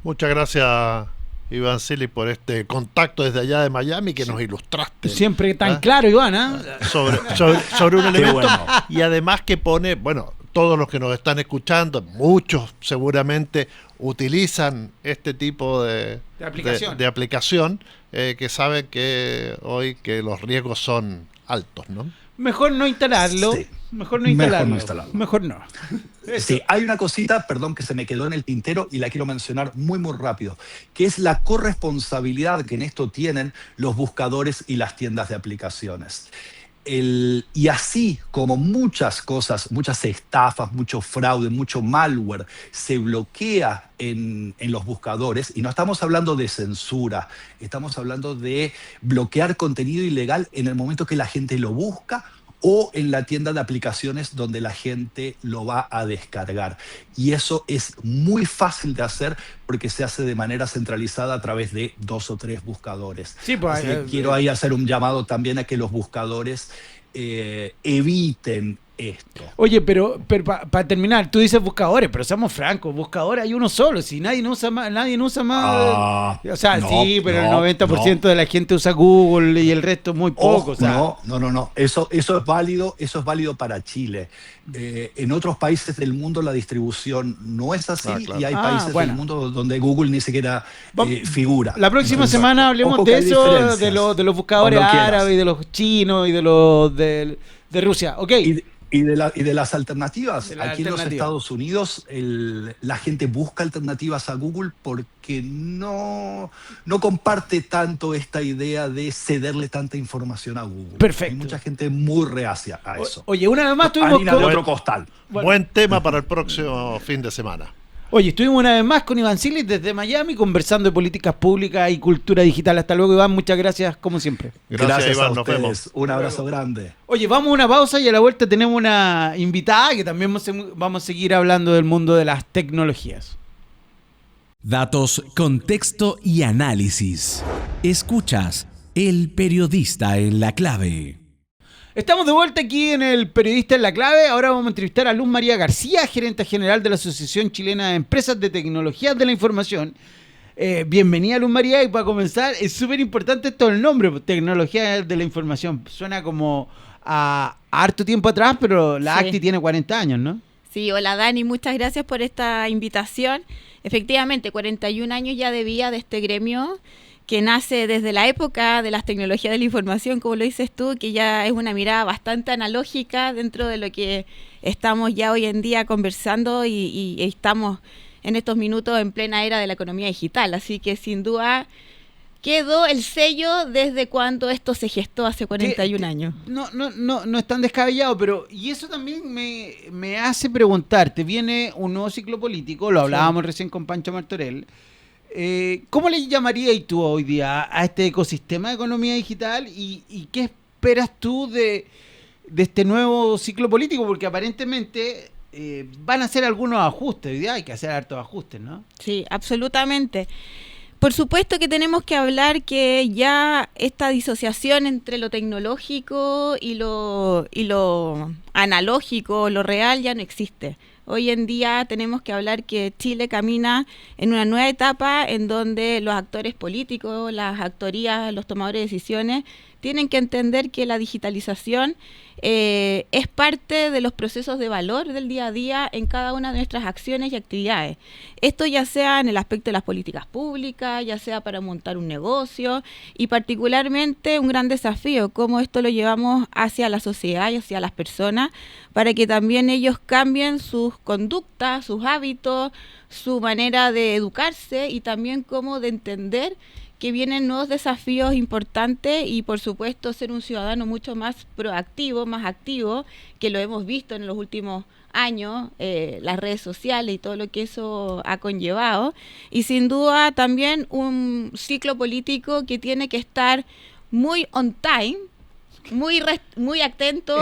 Muchas gracias, Iván Cili, por este contacto desde allá de Miami que nos ilustraste. Siempre tan claro, Iván, sobre un elemento. Bueno. Y además que pone, bueno, todos los que nos están escuchando, muchos seguramente utilizan este tipo de aplicación que saben que hoy que los riesgos son altos, ¿no? Mejor no instalarlo. Sí. Mejor no instalarlo. Sí, hay una cosita, perdón, que se me quedó en el tintero y la quiero mencionar muy, muy rápido, que es la corresponsabilidad que en esto tienen los buscadores y las tiendas de aplicaciones. Y así como muchas cosas, muchas estafas, mucho fraude, mucho malware se bloquea en los buscadores, y no estamos hablando de censura, estamos hablando de bloquear contenido ilegal en el momento que la gente lo busca o en la tienda de aplicaciones donde la gente lo va a descargar. Y eso es muy fácil de hacer porque se hace de manera centralizada a través de 2 o 3 buscadores. Sí, pues, quiero ahí hacer un llamado también a que los buscadores eviten esto. Oye, pero para terminar, tú dices buscadores, pero seamos francos, buscadores hay uno solo, si nadie no usa más. O sea, no, sí, pero el 90% de la gente usa Google y el resto muy poco. O sea. No. Eso es válido para Chile. En otros países del mundo la distribución no es así, claro. Y hay países del mundo donde Google ni siquiera figura. La próxima semana hablemos de eso, de los buscadores árabes, y de los chinos y de los de Rusia. Okay. Y de las alternativas. Aquí en los Estados Unidos la gente busca alternativas a Google porque no comparte tanto esta idea de cederle tanta información a Google. Perfecto. Hay mucha gente muy reacia a eso. Oye, una vez más tuvimos harina de otro costal. Buen tema para el próximo fin de semana. Oye, estuvimos una vez más con Iván Silis desde Miami conversando de políticas públicas y cultura digital. Hasta luego, Iván. Muchas gracias, como siempre. Gracias Iván. Nos vemos. Un abrazo grande. Oye, vamos a una pausa y a la vuelta tenemos una invitada que también vamos a seguir hablando del mundo de las tecnologías. Datos, contexto y análisis. Escuchas El Periodista en la Clave. Estamos de vuelta aquí en El Periodista en la Clave. Ahora vamos a entrevistar a Luz María García, gerente general de la Asociación Chilena de Empresas de Tecnologías de la Información. Bienvenida, Luz María, y para comenzar, es súper importante esto el nombre, Tecnología de la Información. Suena como a harto tiempo atrás, pero la ACTI tiene 40 años, ¿no? Sí, hola Dani, muchas gracias por esta invitación. Efectivamente, 41 años ya de vida de este gremio, que nace desde la época de las tecnologías de la información, como lo dices tú, que ya es una mirada bastante analógica dentro de lo que estamos ya hoy en día conversando y estamos en estos minutos en plena era de la economía digital. Así que sin duda quedó el sello desde cuando esto se gestó hace 41 años. No es tan descabellado, pero y eso también me hace preguntarte, viene un nuevo ciclo político, lo hablábamos recién con Pancho Martorell. ¿Cómo le llamarías tú hoy día a este ecosistema de economía digital y qué esperas tú de este nuevo ciclo político? Porque aparentemente van a hacer algunos ajustes, hoy día hay que hacer hartos ajustes, ¿no? Sí, absolutamente. Por supuesto que tenemos que hablar que ya esta disociación entre lo tecnológico y lo analógico, lo real, ya no existe. Hoy en día tenemos que hablar que Chile camina en una nueva etapa en donde los actores políticos, las actorías, los tomadores de decisiones, tienen que entender que la digitalización es parte de los procesos de valor del día a día en cada una de nuestras acciones y actividades. Esto ya sea en el aspecto de las políticas públicas, ya sea para montar un negocio y particularmente un gran desafío, cómo esto lo llevamos hacia la sociedad y hacia las personas para que también ellos cambien sus conductas, sus hábitos, su manera de educarse y también cómo de entender que vienen nuevos desafíos importantes y por supuesto ser un ciudadano mucho más proactivo, más activo, que lo hemos visto en los últimos años, las redes sociales y todo lo que eso ha conllevado. Y sin duda también un ciclo político que tiene que estar muy on time, muy atento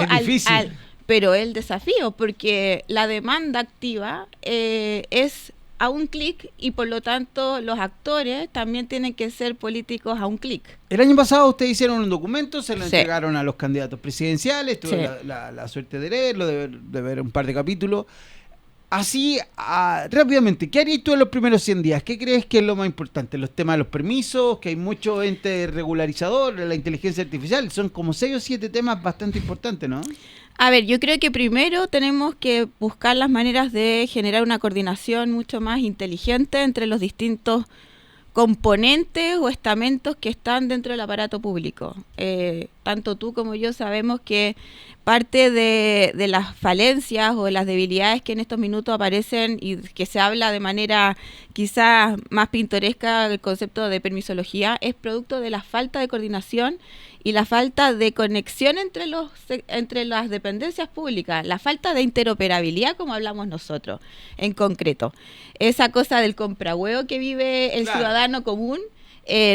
pero el desafío, porque la demanda activa es a un clic y por lo tanto los actores también tienen que ser políticos a un clic. El año pasado ustedes hicieron un documento, se lo entregaron a los candidatos presidenciales, tuve la suerte de leerlo, de ver un par de capítulos. Así, rápidamente, ¿qué harías tú en los primeros 100 días? ¿Qué crees que es lo más importante? Los temas de los permisos, que hay mucho ente regularizador, la inteligencia artificial, son como 6 o 7 temas bastante importantes, ¿no? A ver, yo creo que primero tenemos que buscar las maneras de generar una coordinación mucho más inteligente entre los distintos componentes o estamentos que están dentro del aparato público. Tanto tú como yo sabemos que parte de las falencias o de las debilidades que en estos minutos aparecen y que se habla de manera quizás más pintoresca el concepto de permisología es producto de la falta de coordinación y la falta de conexión entre las dependencias públicas, la falta de interoperabilidad como hablamos nosotros en concreto. Esa cosa del comprahuevo que vive el ciudadano común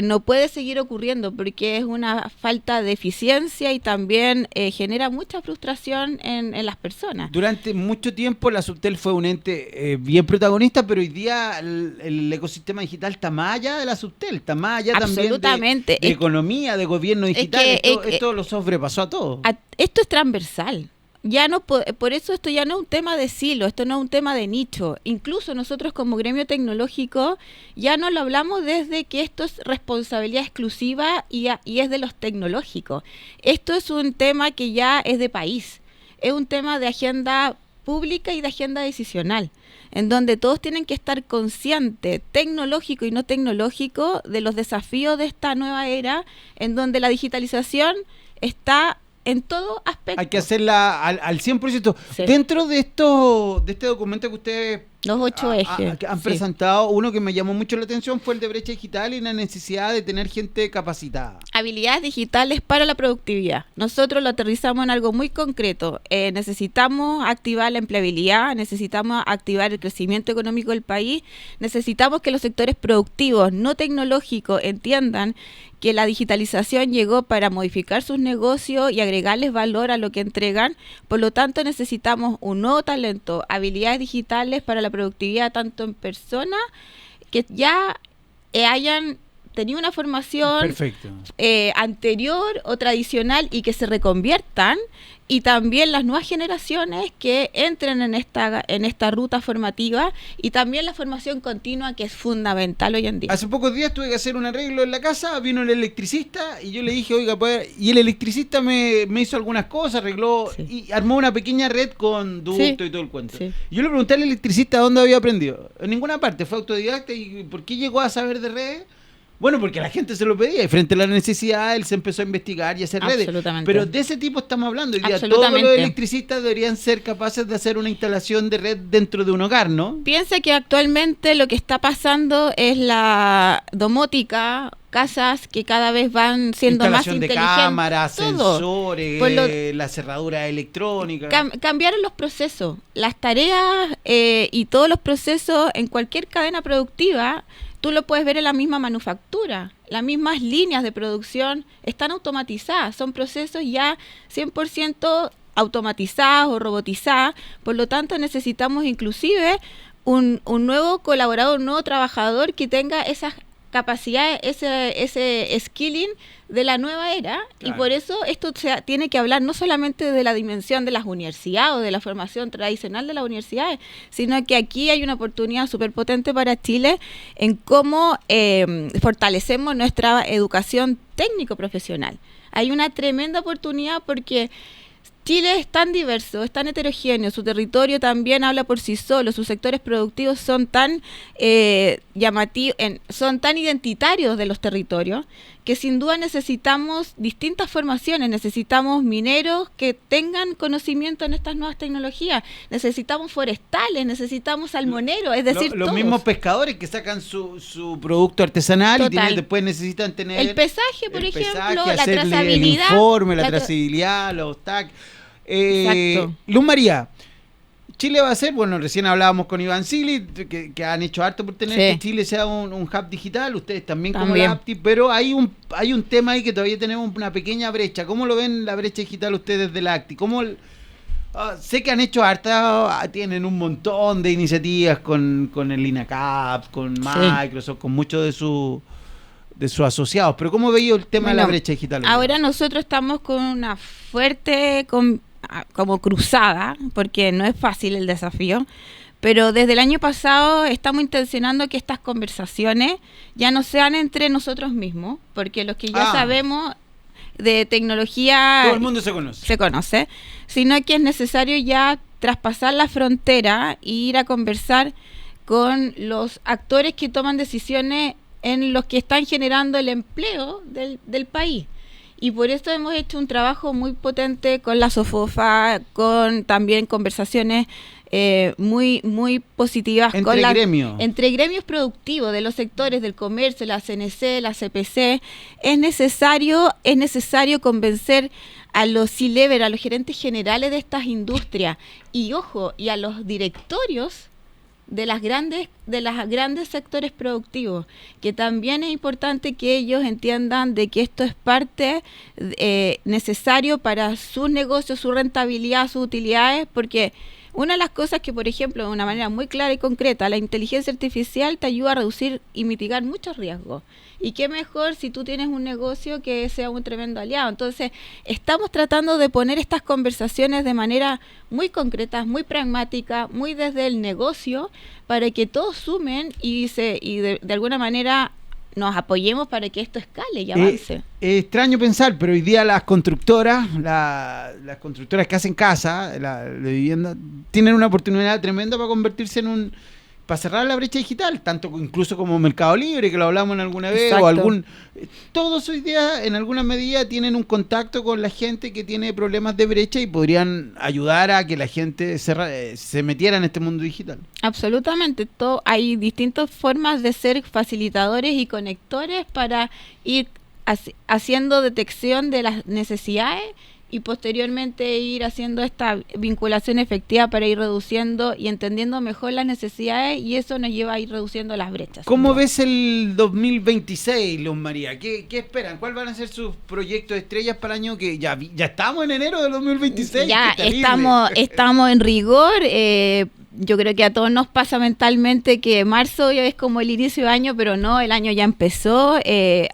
no puede seguir ocurriendo porque es una falta de eficiencia y también genera mucha frustración en las personas. Durante mucho tiempo la Subtel fue un ente bien protagonista, pero hoy día el ecosistema digital está más allá de la Subtel, está más allá también de economía, de gobierno digital. Esto lo sobrepasó a todo. Esto es transversal. ya no, por eso esto ya no es un tema de silo, esto no es un tema de nicho. Incluso nosotros como gremio tecnológico ya no lo hablamos desde que esto es responsabilidad exclusiva y es de los tecnológicos. Esto es un tema que ya es de país, es un tema de agenda pública y de agenda decisional, en donde todos tienen que estar conscientes, tecnológico y no tecnológico, de los desafíos de esta nueva era, en donde la digitalización está en todo aspecto. Hay que hacerla al 100%. Sí. Dentro de este documento que ustedes los 8 ejes han presentado, uno que me llamó mucho la atención fue el de brecha digital y la necesidad de tener gente capacitada. Habilidades digitales para la productividad. Nosotros lo aterrizamos en algo muy concreto. Necesitamos activar la empleabilidad, necesitamos activar el crecimiento económico del país, necesitamos que los sectores productivos no tecnológicos entiendan que la digitalización llegó para modificar sus negocios y agregarles valor a lo que entregan. Por lo tanto, necesitamos un nuevo talento, habilidades digitales para la productividad, tanto en personas que ya hayan tenido una formación anterior o tradicional y que se reconviertan, y también las nuevas generaciones que entren en esta ruta formativa, y también la formación continua, que es fundamental hoy en día. Hace pocos días tuve que hacer un arreglo en la casa, vino el electricista y yo le dije, oiga, y el electricista me hizo algunas cosas, arregló y armó una pequeña red con ducto y todo el cuento. Sí. Yo le pregunté al electricista dónde había aprendido. En ninguna parte, fue autodidacta. ¿Y por qué llegó a saber de redes? Bueno, porque la gente se lo pedía y frente a la necesidad él se empezó a investigar y a hacer redes. Pero de ese tipo estamos hablando. Hoy día todos los electricistas deberían ser capaces de hacer una instalación de red dentro de un hogar, ¿no? Piensa que actualmente lo que está pasando es la domótica, casas que cada vez van siendo más inteligentes. Instalación de cámaras, sensores, la cerradura electrónica. Cambiaron los procesos, las tareas y todos los procesos en cualquier cadena productiva. Tú lo puedes ver en la misma manufactura. Las mismas líneas de producción están automatizadas. Son procesos ya 100% automatizados o robotizados. Por lo tanto, necesitamos inclusive un nuevo colaborador, un nuevo trabajador que tenga esas capacidades, ese skilling de la nueva era. Claro. Y por eso esto tiene que hablar no solamente de la dimensión de las universidades o de la formación tradicional de las universidades, sino que aquí hay una oportunidad súper potente para Chile en cómo fortalecemos nuestra educación técnico-profesional. Hay una tremenda oportunidad porque Chile es tan diverso, es tan heterogéneo, su territorio también habla por sí solo, sus sectores productivos son tan llamativos, son tan identitarios de los territorios, que sin duda necesitamos distintas formaciones, necesitamos mineros que tengan conocimiento en estas nuevas tecnologías, necesitamos forestales, necesitamos salmoneros, es decir, los mismos pescadores que sacan su producto artesanal. Total. Y después necesitan tener el pesaje, por ejemplo, la trazabilidad, el informe, la trazabilidad, los tags. Luz María, Chile va a ser, bueno, recién hablábamos con Iván Silly, que han hecho harto por tener que Chile sea un hub digital, ustedes también como la APTI, pero hay un tema ahí que todavía tenemos una pequeña brecha. ¿Cómo lo ven la brecha digital ustedes de la ACTI? Sé que han hecho harta, tienen un montón de iniciativas con el INACAP, con Microsoft, con muchos de sus asociados, pero ¿cómo veía el tema de la brecha digital? Ahora nosotros estamos con una fuerte como cruzada, porque no es fácil el desafío, pero desde el año pasado estamos intencionando que estas conversaciones ya no sean entre nosotros mismos, porque los que ya sabemos de tecnología, todo el mundo se conoce, sino que es necesario ya traspasar la frontera e ir a conversar con los actores que toman decisiones en los que están generando el empleo del país. Y por eso hemos hecho un trabajo muy potente con la SOFOFA, con también conversaciones muy muy positivas entre gremios productivos de los sectores del comercio, la CNC, la CPC. Es necesario convencer a los C-level, a los gerentes generales de estas industrias y a los directorios de las grandes sectores productivos, que también es importante que ellos entiendan de que esto es parte necesario para sus negocios, su rentabilidad, sus utilidades, porque Una de las cosas que, por ejemplo, de una manera muy clara y concreta, la inteligencia artificial te ayuda a reducir y mitigar muchos riesgos. Y qué mejor si tú tienes un negocio que sea un tremendo aliado. Entonces, estamos tratando de poner estas conversaciones de manera muy concreta, muy pragmática, muy desde el negocio, para que todos sumen y de alguna manera nos apoyemos para que esto escale y avance. Es extraño pensar, pero hoy día las constructoras, las constructoras que hacen casa, de vivienda, tienen una oportunidad tremenda para convertirse para cerrar la brecha digital, tanto incluso como Mercado Libre, que lo hablamos en alguna vez, Exacto. todos hoy día en alguna medida tienen un contacto con la gente que tiene problemas de brecha y podrían ayudar a que la gente se metiera en este mundo digital. Absolutamente, hay distintas formas de ser facilitadores y conectores para ir haciendo detección de las necesidades y posteriormente ir haciendo esta vinculación efectiva para ir reduciendo y entendiendo mejor las necesidades, y eso nos lleva a ir reduciendo las brechas. ¿Cómo ves el 2026, Luz María? ¿Qué esperan? ¿Cuáles van a ser sus proyectos de estrellas para el año que ya estamos en enero del 2026? Ya estamos en rigor. Yo creo que a todos nos pasa mentalmente que marzo ya es como el inicio de año, pero no, el año ya empezó.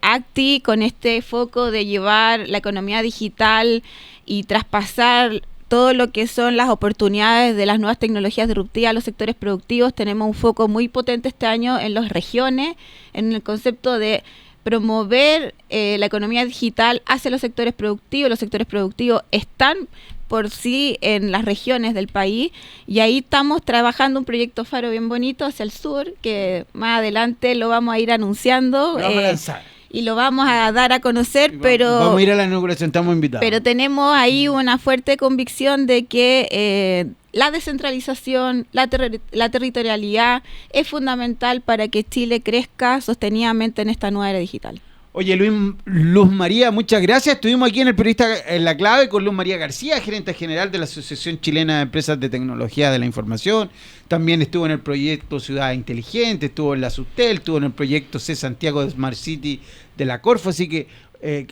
Acti, con este foco de llevar la economía digital y traspasar todo lo que son las oportunidades de las nuevas tecnologías disruptivas a los sectores productivos, tenemos un foco muy potente este año en las regiones, en el concepto de promover la economía digital hacia los sectores productivos. Los sectores productivos están por sí en las regiones del país, y ahí estamos trabajando un proyecto Faro bien bonito hacia el sur, que más adelante lo vamos a ir anunciando. Lo vamos a lanzar. Y lo vamos a dar a conocer, vamos a ir a la inauguración, estamos invitados. Pero tenemos ahí una fuerte convicción de que la descentralización, la territorialidad es fundamental para que Chile crezca sostenidamente en esta nueva era digital. Oye, Luz María, muchas gracias. Estuvimos aquí en el Periodista en la Clave con Luz María García, gerente general de la Asociación Chilena de Empresas de Tecnología de la Información. También estuvo en el proyecto Ciudad Inteligente, estuvo en la Subtel, estuvo en el proyecto C Santiago de Smart City de la Corfo. Así que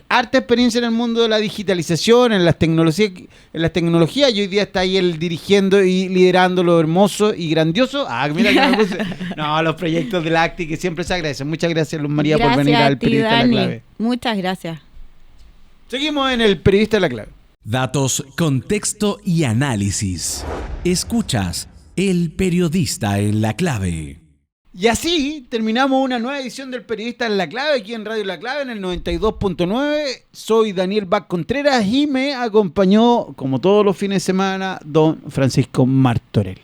harta experiencia en el mundo de la digitalización, en las tecnologías, y hoy día está ahí él dirigiendo y liderando lo hermoso y grandioso. Mira que me puse. No, los proyectos del Acti, que siempre se agradecen. Muchas gracias, Luz María, por venir al Periodista de la Clave. Muchas gracias. Seguimos en el Periodista de la Clave. Datos, contexto y análisis. Escuchas El Periodista en la Clave. Y así terminamos una nueva edición del Periodista en la Clave, aquí en Radio La Clave, en el 92.9. Soy Daniel Bach Contreras y me acompañó, como todos los fines de semana, don Francisco Martorell.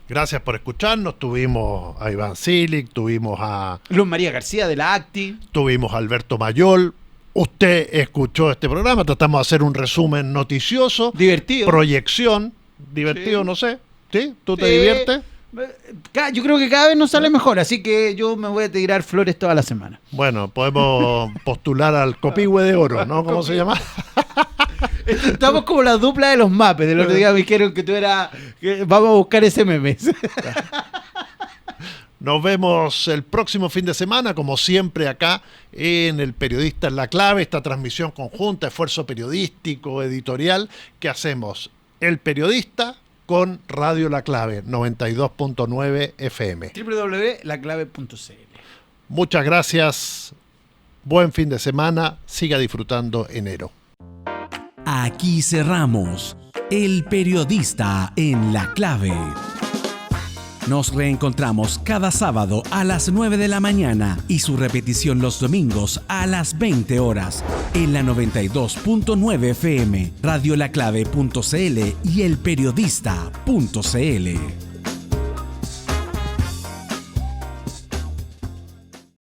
Gracias por escucharnos. Tuvimos a Iván Silic, tuvimos a Luz María García de la Acti, tuvimos a Alberto Mayol. Usted escuchó este programa, tratamos de hacer un resumen noticioso. Divertido. Proyección, divertido, Sí. No sé. ¿Sí? ¿Tú te diviertes? Yo creo que cada vez nos sale mejor, así que yo me voy a tirar flores toda la semana. Bueno, podemos postular al Copihue de Oro, ¿no? ¿Cómo se llama? Estamos como la dupla de los mapes. Del otro día me dijeron que tú eras... Vamos a buscar ese meme. Nos vemos el próximo fin de semana, como siempre, acá en El Periodista en la Clave, esta transmisión conjunta, esfuerzo periodístico, editorial, que hacemos El Periodista con Radio La Clave, 92.9 FM. www.laclave.cl. Muchas gracias, buen fin de semana, siga disfrutando enero. Aquí cerramos El Periodista en la Clave. Nos reencontramos cada sábado a las 9 de la mañana y su repetición los domingos a las 20 horas en la 92.9 FM, radiolaclave.cl y elperiodista.cl.